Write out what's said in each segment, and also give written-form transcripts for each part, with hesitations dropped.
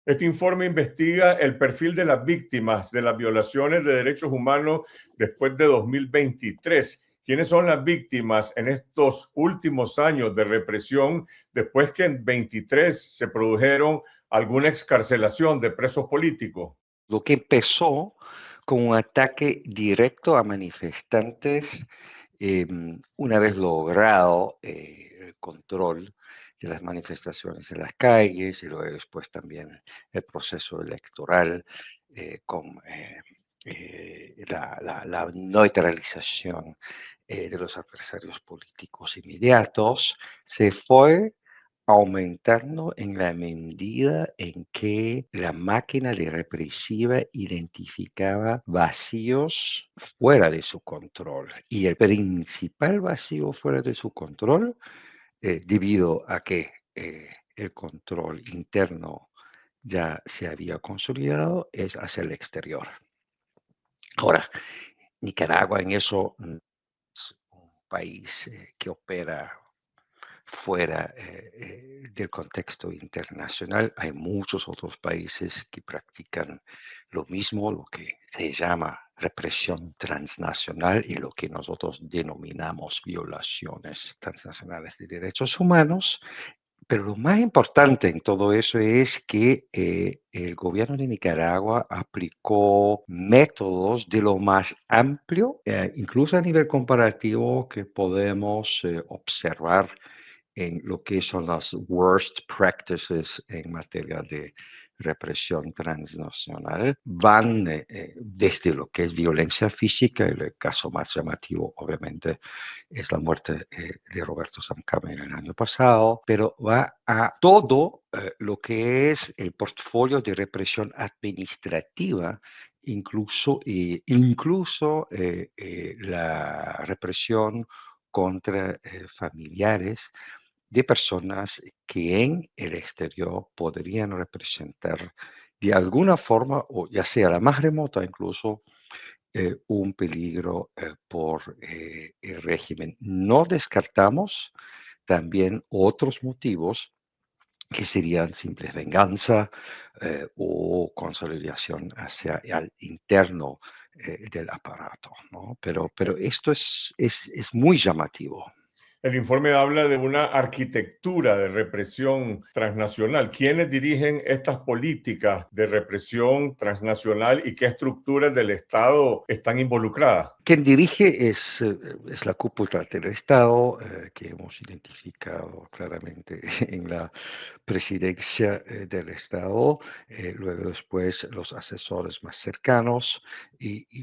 Este informe investiga el perfil de las víctimas de las violaciones de derechos humanos después de 2023. ¿Quiénes son las víctimas en estos últimos años de represión después que en 23 se produjeron alguna excarcelación de presos políticos? Lo que empezó con un ataque directo a manifestantes, una vez logrado el control de las manifestaciones en las calles y luego después también el proceso electoral con la neutralización de los adversarios políticos inmediatos, se fue aumentando en la medida en que la máquina de represiva identificaba vacíos fuera de su control. Y el principal vacío fuera de su control, debido a que el control interno ya se había consolidado, es hacia el exterior. Ahora, Nicaragua en eso es un país que opera fuera del contexto internacional. Hay muchos otros países que practican lo mismo, lo que se llama represión transnacional y lo que nosotros denominamos violaciones transnacionales de derechos humanos. Pero lo más importante en todo eso es que el gobierno de Nicaragua aplicó métodos de lo más amplio, incluso a nivel comparativo, que podemos observar en lo que son las worst practices en materia de represión transnacional. Van desde lo que es violencia física, el caso más llamativo obviamente es la muerte de Roberto Samcame el año pasado, pero va a todo lo que es el portfolio de represión administrativa, incluso la represión contra familiares de personas que en el exterior podrían representar de alguna forma, o ya sea la más remota incluso, un peligro por el régimen. No descartamos también otros motivos que serían simple venganza o consolidación hacia el interno del aparato, ¿no? Pero esto es muy llamativo. El informe habla de una arquitectura de represión transnacional. ¿Quiénes dirigen estas políticas de represión transnacional y qué estructuras del Estado están involucradas? Quien dirige es la cúpula del Estado, que hemos identificado claramente en la presidencia del Estado, luego después los asesores más cercanos,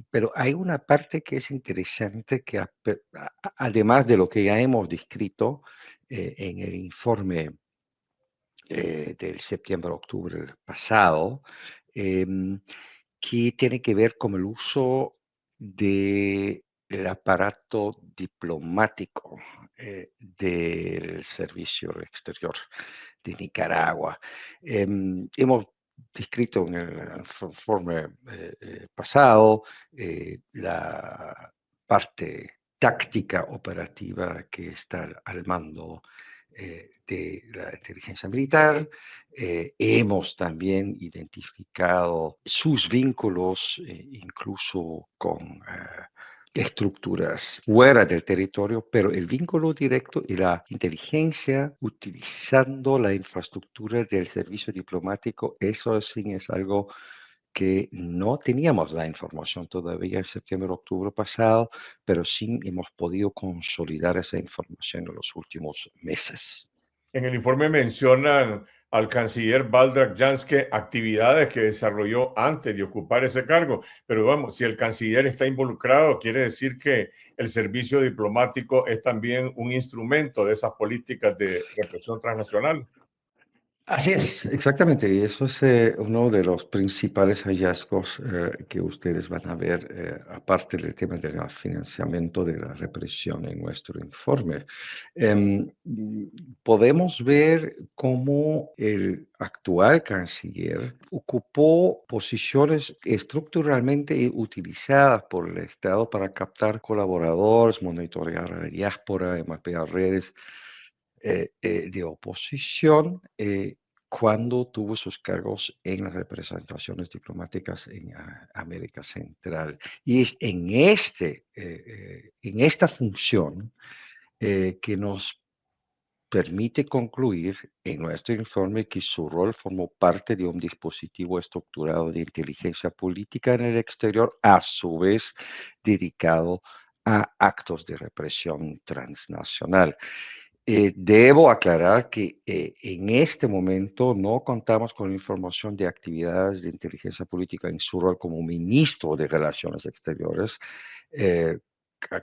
pero hay una parte que es interesante que además de lo que ya hemos descrito en el informe del septiembre-octubre pasado, em, que tiene que ver con el uso del aparato diplomático del Servicio Exterior de Nicaragua. Hemos descrito en el informe pasado la parte táctica operativa que está al mando de la inteligencia militar. Hemos también identificado sus vínculos, incluso con estructuras fuera del territorio, pero el vínculo directo y la inteligencia utilizando la infraestructura del servicio diplomático, eso sí es algo que no teníamos la información todavía en septiembre-octubre pasado, pero sí hemos podido consolidar esa información en los últimos meses. En el informe mencionan al canciller Baldrak Janske actividades que desarrolló antes de ocupar ese cargo, pero vamos, si el canciller está involucrado, quiere decir que el servicio diplomático es también un instrumento de esas políticas de represión transnacional. Así es, exactamente. Y eso es uno de los principales hallazgos que ustedes van a ver, aparte del tema del financiamiento de la represión en nuestro informe. Podemos ver cómo el actual canciller ocupó posiciones estructuralmente utilizadas por el Estado para captar colaboradores, monitorear a la diáspora, mapear redes de oposición, cuando tuvo sus cargos en las representaciones diplomáticas en América Central. Y es en esta función que nos permite concluir en nuestro informe que su rol formó parte de un dispositivo estructurado de inteligencia política en el exterior, a su vez dedicado a actos de represión transnacional. Debo aclarar que en este momento no contamos con información de actividades de inteligencia política en su rol como ministro de Relaciones Exteriores, eh,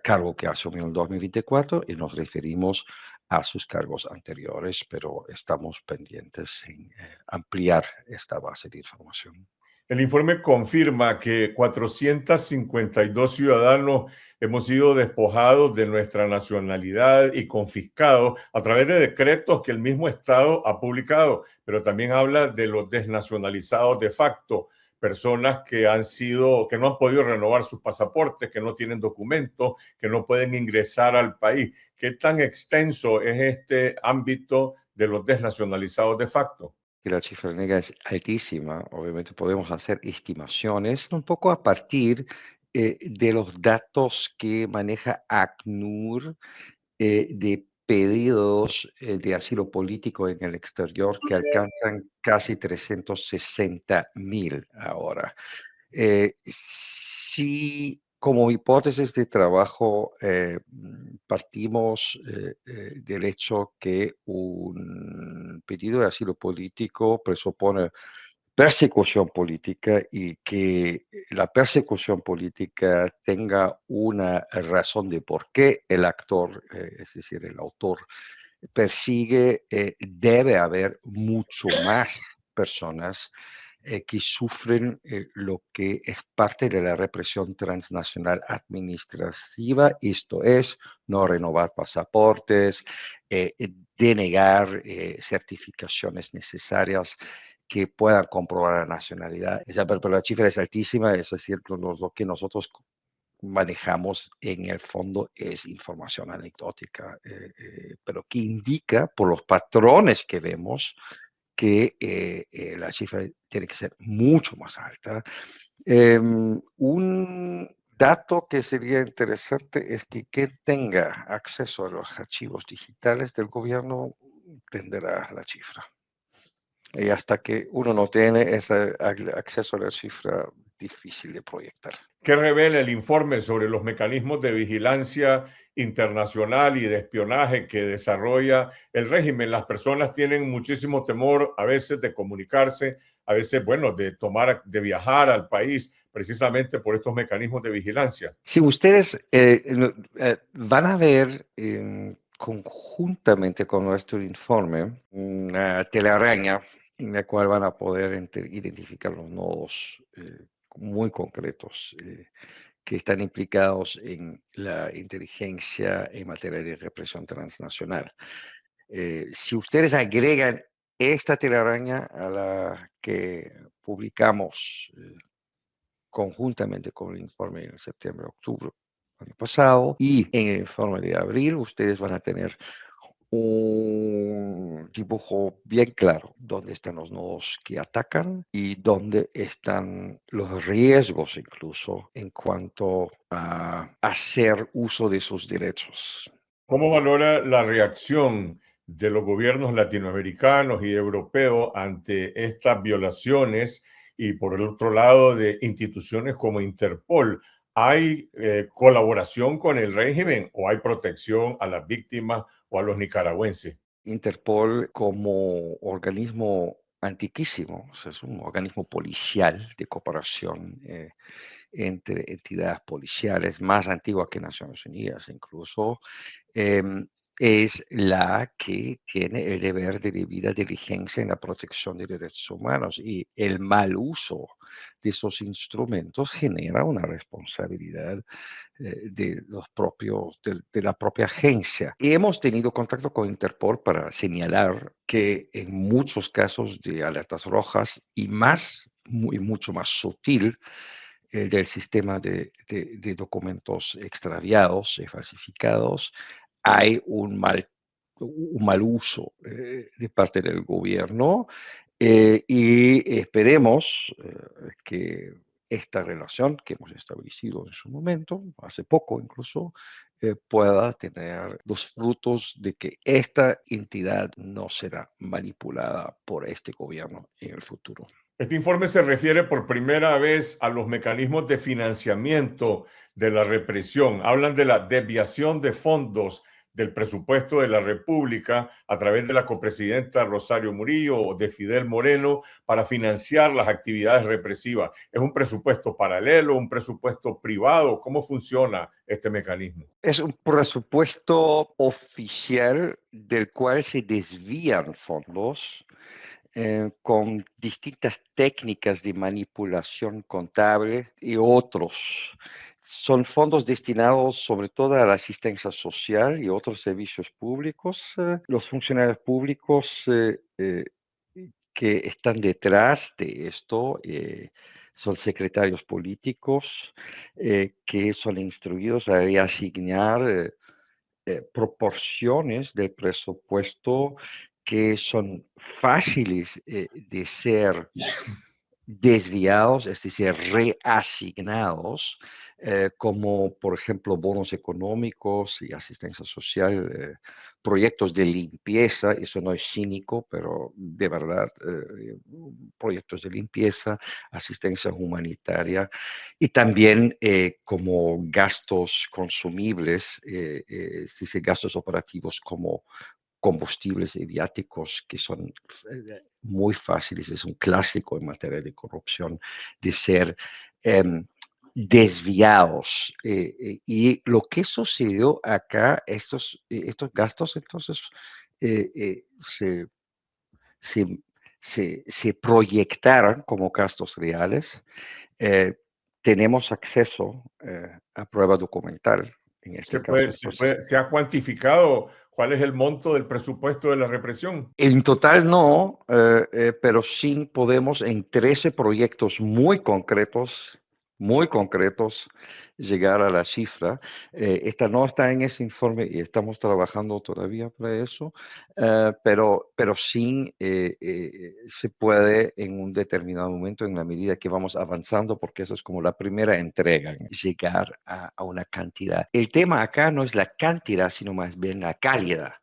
cargo que asumió en 2024, y nos referimos a sus cargos anteriores, pero estamos pendientes en ampliar esta base de información. El informe confirma que 452 ciudadanos hemos sido despojados de nuestra nacionalidad y confiscados a través de decretos que el mismo Estado ha publicado, pero también habla de los desnacionalizados de facto, personas que que no han podido renovar sus pasaportes, que no tienen documentos, que no pueden ingresar al país. ¿Qué tan extenso es este ámbito de los desnacionalizados de facto? Que la cifra negra es altísima, obviamente podemos hacer estimaciones un poco a partir de los datos que maneja ACNUR de pedidos de asilo político en el exterior que alcanzan casi 360.000 ahora. Si como hipótesis de trabajo partimos del hecho que un pedido de asilo político presupone persecución política y que la persecución política tenga una razón de por qué el actor, es decir, el autor, persigue, debe haber mucho más personas que sufren lo que es parte de la represión transnacional administrativa, esto es, no renovar pasaportes, denegar certificaciones necesarias que puedan comprobar la nacionalidad. Pero la cifra es altísima, eso es cierto, lo que nosotros manejamos en el fondo es información anecdótica, pero que indica por los patrones que vemos que la cifra tiene que ser mucho más alta. Un dato que sería interesante es que quien tenga acceso a los archivos digitales del gobierno tendrá la cifra. Y hasta que uno no tiene ese acceso a la cifra, difícil de proyectar. ¿Qué revela el informe sobre los mecanismos de vigilancia internacional y de espionaje que desarrolla el régimen? Las personas tienen muchísimo temor a veces de comunicarse, a veces, bueno, de viajar al país precisamente por estos mecanismos de vigilancia. Si ustedes van a ver conjuntamente con nuestro informe una telaraña en la cual van a poder identificar los nodos muy concretos que están implicados en la inteligencia en materia de represión transnacional. Si ustedes agregan esta telaraña a la que publicamos conjuntamente con el informe en septiembre, octubre año pasado, y en el informe de abril ustedes van a tener un dibujo bien claro dónde están los nodos que atacan y dónde están los riesgos incluso en cuanto a hacer uso de sus derechos. ¿Cómo valora la reacción de los gobiernos latinoamericanos y europeos ante estas violaciones y por el otro lado de instituciones como Interpol? ¿Hay colaboración con el régimen o hay protección a las víctimas o a los nicaragüenses? Interpol como organismo antiquísimo, o sea, es un organismo policial de cooperación entre entidades policiales, más antigua que Naciones Unidas incluso, em, es la que tiene el deber de debida diligencia en la protección de derechos humanos y el mal uso de esos instrumentos genera una responsabilidad de la propia agencia. Y hemos tenido contacto con Interpol para señalar que en muchos casos de alertas rojas y mucho más sutil, del sistema de documentos extraviados y falsificados, hay un mal uso de parte del gobierno Y esperemos que esta relación que hemos establecido en su momento, hace poco incluso, pueda tener los frutos de que esta entidad no será manipulada por este gobierno en el futuro. Este informe se refiere por primera vez a los mecanismos de financiamiento de la represión. Hablan de la desviación de fondos del presupuesto de la República a través de la copresidenta Rosario Murillo o de Fidel Moreno para financiar las actividades represivas. ¿Es un presupuesto paralelo, un presupuesto privado? ¿Cómo funciona este mecanismo? Es un presupuesto oficial del cual se desvían fondos con distintas técnicas de manipulación contable y otros. Son fondos destinados sobre todo a la asistencia social y otros servicios públicos. Los funcionarios públicos que están detrás de esto son secretarios políticos que son instruidos a reasignar proporciones del presupuesto que son fáciles de ser desviados, es decir, reasignados, como por ejemplo bonos económicos y asistencia social, proyectos de limpieza, eso no es cínico, pero de verdad, proyectos de limpieza, asistencia humanitaria y también como gastos consumibles, es decir, gastos operativos como combustibles y viáticos que son muy fáciles, es un clásico en materia de corrupción, de ser desviados. Y lo que sucedió acá, estos gastos entonces se, se, se proyectaron como gastos reales. Eh, Tenemos acceso a prueba documental en este caso. Entonces, ¿Se ha cuantificado cuál es el monto del presupuesto de la represión? en total no, pero sí podemos en 13 proyectos muy concretos, llegar a la cifra. Esta no está en ese informe y estamos trabajando todavía para eso, pero sí se puede en un determinado momento, en la medida que vamos avanzando, porque esa es como la primera entrega, llegar a una cantidad. El tema acá no es la cantidad, sino más bien la calidad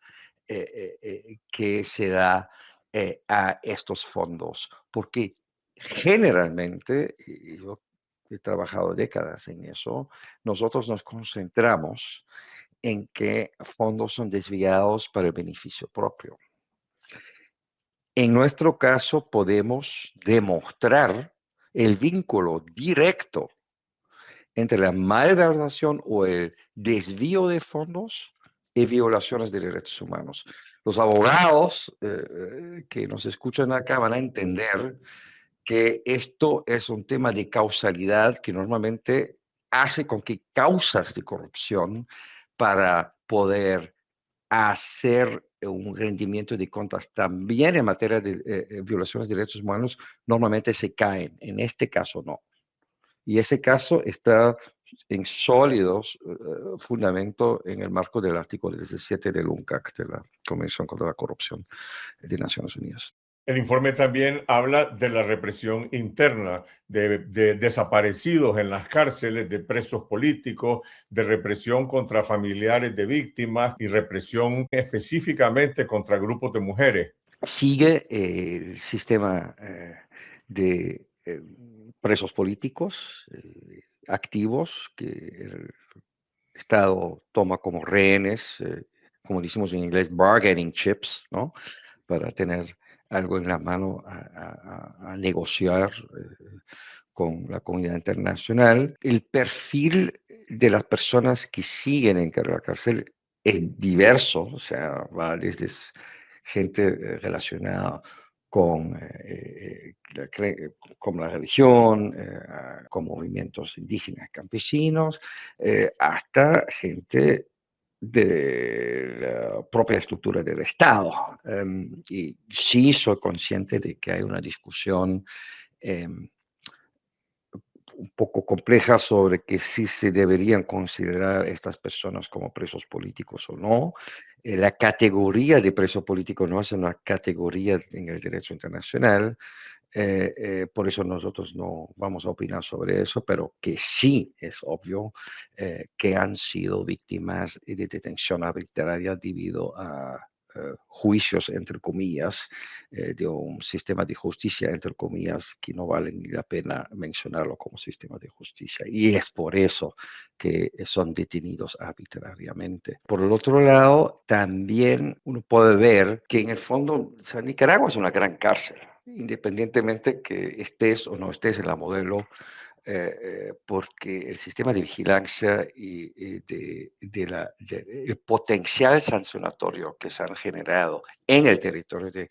que se da a estos fondos, porque generalmente, y yo he trabajado décadas en eso, nosotros nos concentramos en que fondos son desviados para el beneficio propio. En nuestro caso podemos demostrar el vínculo directo entre la malversación o el desvío de fondos y violaciones de derechos humanos. Los abogados que nos escuchan acá van a entender que esto es un tema de causalidad que normalmente hace con que causas de corrupción para poder hacer un rendimiento de cuentas también en materia de violaciones de derechos humanos normalmente se caen. En este caso no. Y ese caso está en sólidos fundamento en el marco del artículo 17 del UNCAC, de la Convención contra la Corrupción de Naciones Unidas. El informe también habla de la represión interna, de desaparecidos en las cárceles, de presos políticos, de represión contra familiares de víctimas y represión específicamente contra grupos de mujeres. Sigue el sistema de presos políticos activos que el Estado toma como rehenes, como decimos en inglés, bargaining chips, ¿no? Para tener algo en la mano a negociar con la comunidad internacional. El perfil de las personas que siguen en la cárcel es diverso, o sea, va desde gente relacionada con, con la religión, con movimientos indígenas campesinos, hasta gente de la propia estructura del Estado. Y sí soy consciente de que hay una discusión un poco compleja sobre que si se deberían considerar estas personas como presos políticos o no. La categoría de preso político no es una categoría en el derecho internacional, por eso nosotros no vamos a opinar sobre eso, pero que sí es obvio que han sido víctimas de detención arbitraria debido a juicios, entre comillas, de un sistema de justicia, entre comillas, que no vale ni la pena mencionarlo como sistema de justicia. Y es por eso que son detenidos arbitrariamente. Por el otro lado, también uno puede ver que en el fondo, o sea, Nicaragua es una gran cárcel, independientemente que estés o no estés en la modelo, porque el sistema de vigilancia y el potencial sancionatorio que se han generado en el territorio de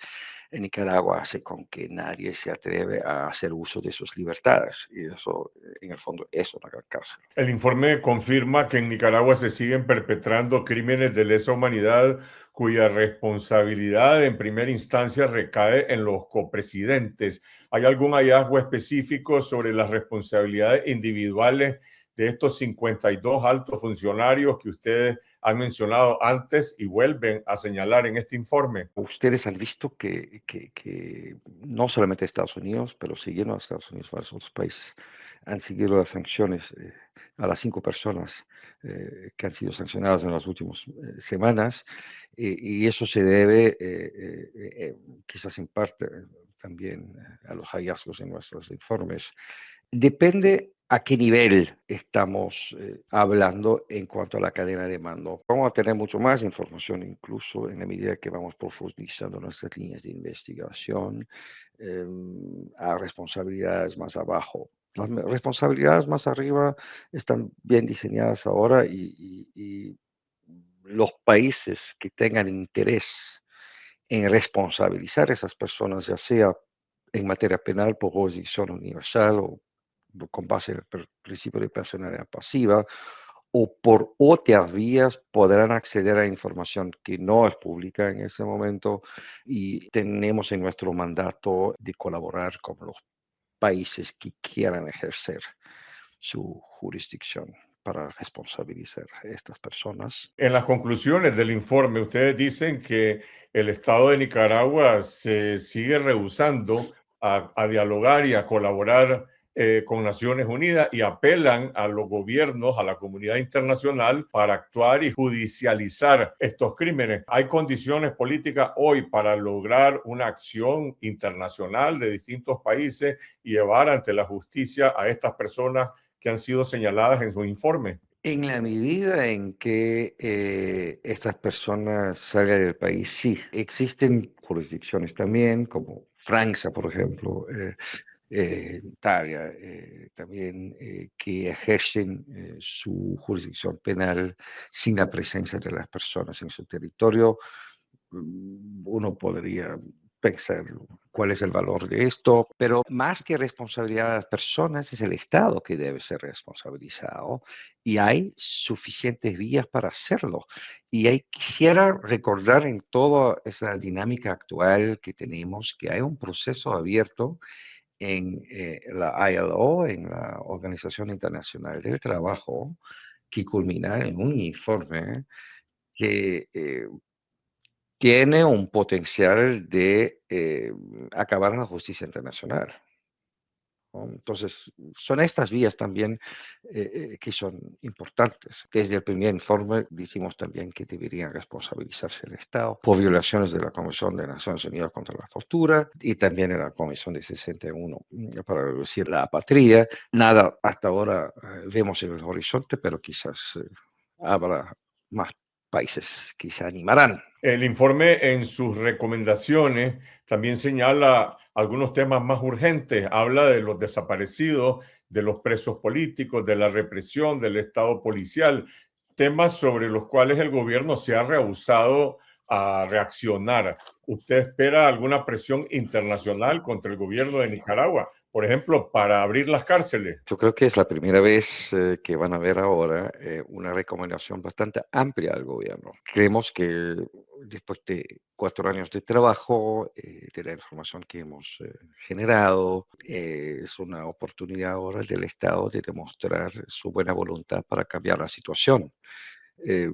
Nicaragua hace con que nadie se atreve a hacer uso de sus libertades. Y eso, en el fondo, es una gran cárcel. El informe confirma que en Nicaragua se siguen perpetrando crímenes de lesa humanidad cuya responsabilidad en primera instancia recae en los copresidentes. ¿Hay algún hallazgo específico sobre las responsabilidades individuales de estos 52 altos funcionarios que ustedes han mencionado antes y vuelven a señalar en este informe? Ustedes han visto que no solamente Estados Unidos, pero siguiendo a Estados Unidos, varios otros países han seguido las sanciones a las 5 personas que han sido sancionadas en las últimas semanas, y eso se debe quizás en parte también a los hallazgos en nuestros informes. Depende a qué nivel estamos hablando en cuanto a la cadena de mando. Vamos a tener mucho más información, incluso en la medida que vamos profundizando nuestras líneas de investigación a responsabilidades más abajo. Las responsabilidades más arriba están bien diseñadas ahora y los países que tengan interés en responsabilizar a esas personas, ya sea en materia penal por jurisdicción universal o con base en el principio de personalidad pasiva, o por otras vías podrán acceder a información que no es pública en ese momento, y tenemos en nuestro mandato de colaborar con los países que quieran ejercer su jurisdicción para responsabilizar a estas personas. En las conclusiones del informe, ustedes dicen que el Estado de Nicaragua se sigue rehusando a dialogar y a colaborar con Naciones Unidas y apelan a los gobiernos, a la comunidad internacional para actuar y judicializar estos crímenes. ¿Hay condiciones políticas hoy para lograr una acción internacional de distintos países y llevar ante la justicia a estas personas que han sido señaladas en su informe? En la medida en que estas personas salgan del país, sí, existen jurisdicciones también, como Francia, por ejemplo, Italia, también que ejercen su jurisdicción penal sin la presencia de las personas en su territorio. Uno podría pensar cuál es el valor de esto, pero más que responsabilidad de las personas, es el Estado que debe ser responsabilizado y hay suficientes vías para hacerlo. Y quisiera recordar en toda esa dinámica actual que tenemos que hay un proceso abierto en la ILO, en la Organización Internacional del Trabajo, que culmina en un informe que tiene un potencial de acabar en la justicia internacional, ¿no? Entonces, son estas vías también que son importantes. Desde el primer informe decimos también que deberían responsabilizarse el Estado por violaciones de la Convención de Naciones Unidas contra la Tortura y también en la Convención de 61 para reducir la apatría. Nada hasta ahora vemos en el horizonte, pero quizás habrá más países que se animarán. El informe en sus recomendaciones también señala algunos temas más urgentes. Habla de los desaparecidos, de los presos políticos, de la represión, del Estado policial, temas sobre los cuales el gobierno se ha rehusado a reaccionar. ¿Usted espera alguna presión internacional contra el gobierno de Nicaragua, por ejemplo, para abrir las cárceles? Yo creo que es la primera vez que van a ver ahora una recomendación bastante amplia al gobierno. Creemos que después de 4 años de trabajo, de la información que hemos generado, es una oportunidad ahora del Estado de demostrar su buena voluntad para cambiar la situación. Eh,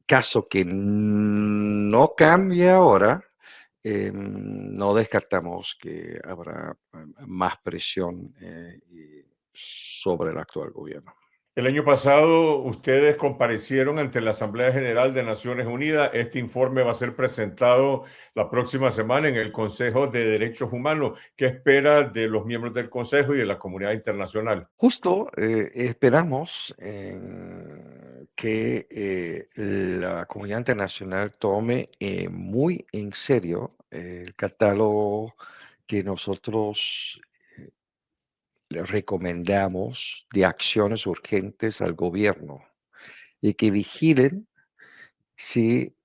Caso que no cambie ahora, no descartamos que habrá más presión sobre el actual gobierno. El año pasado ustedes comparecieron ante la Asamblea General de Naciones Unidas. Este informe va a ser presentado la próxima semana en el Consejo de Derechos Humanos. ¿Qué espera de los miembros del Consejo y de la comunidad internacional? Justo esperamos que la comunidad internacional tome muy en serio el catálogo que nosotros le recomendamos de acciones urgentes al gobierno y que vigilen si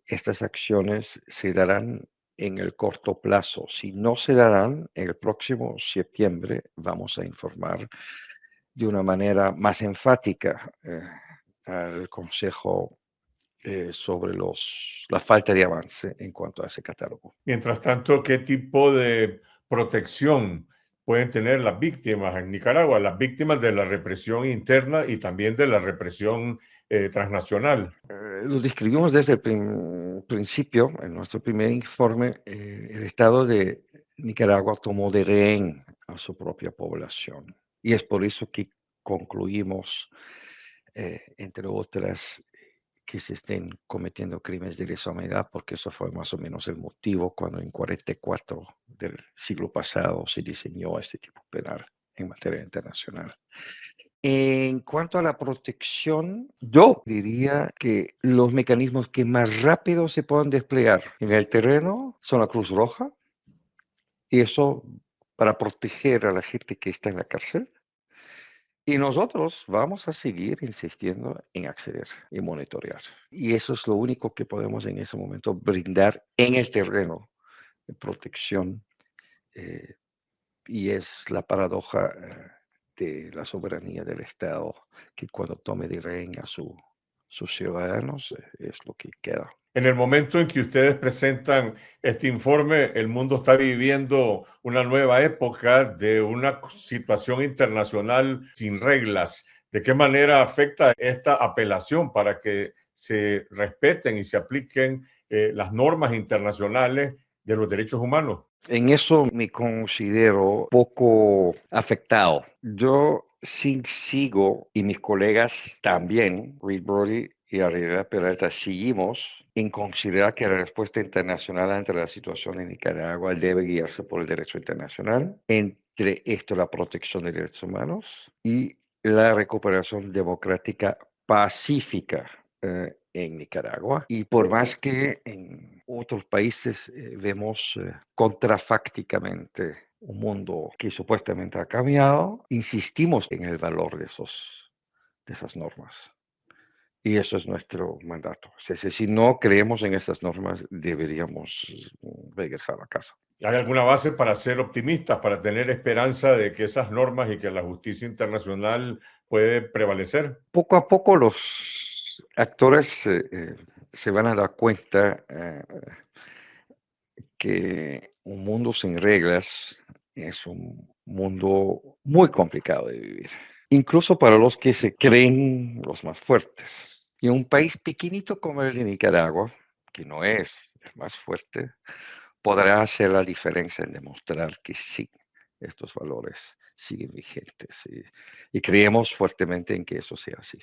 estas acciones se darán en el corto plazo. Si no se darán, el próximo septiembre vamos a informar de una manera más enfática al Consejo sobre la falta de avance en cuanto a ese catálogo. Mientras tanto, ¿qué tipo de protección pueden tener las víctimas en Nicaragua, las víctimas de la represión interna y también de la represión transnacional? Lo describimos desde el principio, en nuestro primer informe, el Estado de Nicaragua tomó de rehén a su propia población. Y es por eso que concluimos, entre otras, que se estén cometiendo crímenes de lesa humanidad, porque eso fue más o menos el motivo cuando en 44 del siglo pasado se diseñó este tipo penal en materia internacional. En cuanto a la protección, yo diría que los mecanismos que más rápido se pueden desplegar en el terreno son la Cruz Roja, y eso para proteger a la gente que está en la cárcel. Y nosotros vamos a seguir insistiendo en acceder y monitorear. Y eso es lo único que podemos en ese momento brindar en el terreno de protección. eh, y es la paradoja de la soberanía del Estado, que cuando tome de rehén a sus ciudadanos, es lo que queda. En el momento en que ustedes presentan este informe, el mundo está viviendo una nueva época de una situación internacional sin reglas. ¿De qué manera afecta esta apelación para que se respeten y se apliquen las normas internacionales de los derechos humanos? En eso me considero poco afectado. Yo sí sigo, y mis colegas también, Reed Brody y Ariela Peralta, seguimos en considerar que la respuesta internacional ante la situación en Nicaragua debe guiarse por el derecho internacional, entre esto la protección de derechos humanos y la recuperación democrática pacífica en Nicaragua. Y por más que en otros países vemos contrafácticamente un mundo que supuestamente ha cambiado, insistimos en el valor de esas normas. Y eso es nuestro mandato. Si no creemos en esas normas, deberíamos regresar a casa. ¿Hay alguna base para ser optimistas, para tener esperanza de que esas normas y que la justicia internacional puede prevalecer? Poco a poco los actores se van a dar cuenta que un mundo sin reglas es un mundo muy complicado de vivir, incluso para los que se creen los más fuertes. Y un país pequeñito como el de Nicaragua, que no es el más fuerte, podrá hacer la diferencia en demostrar que sí, estos valores siguen vigentes. Y creemos fuertemente en que eso sea así.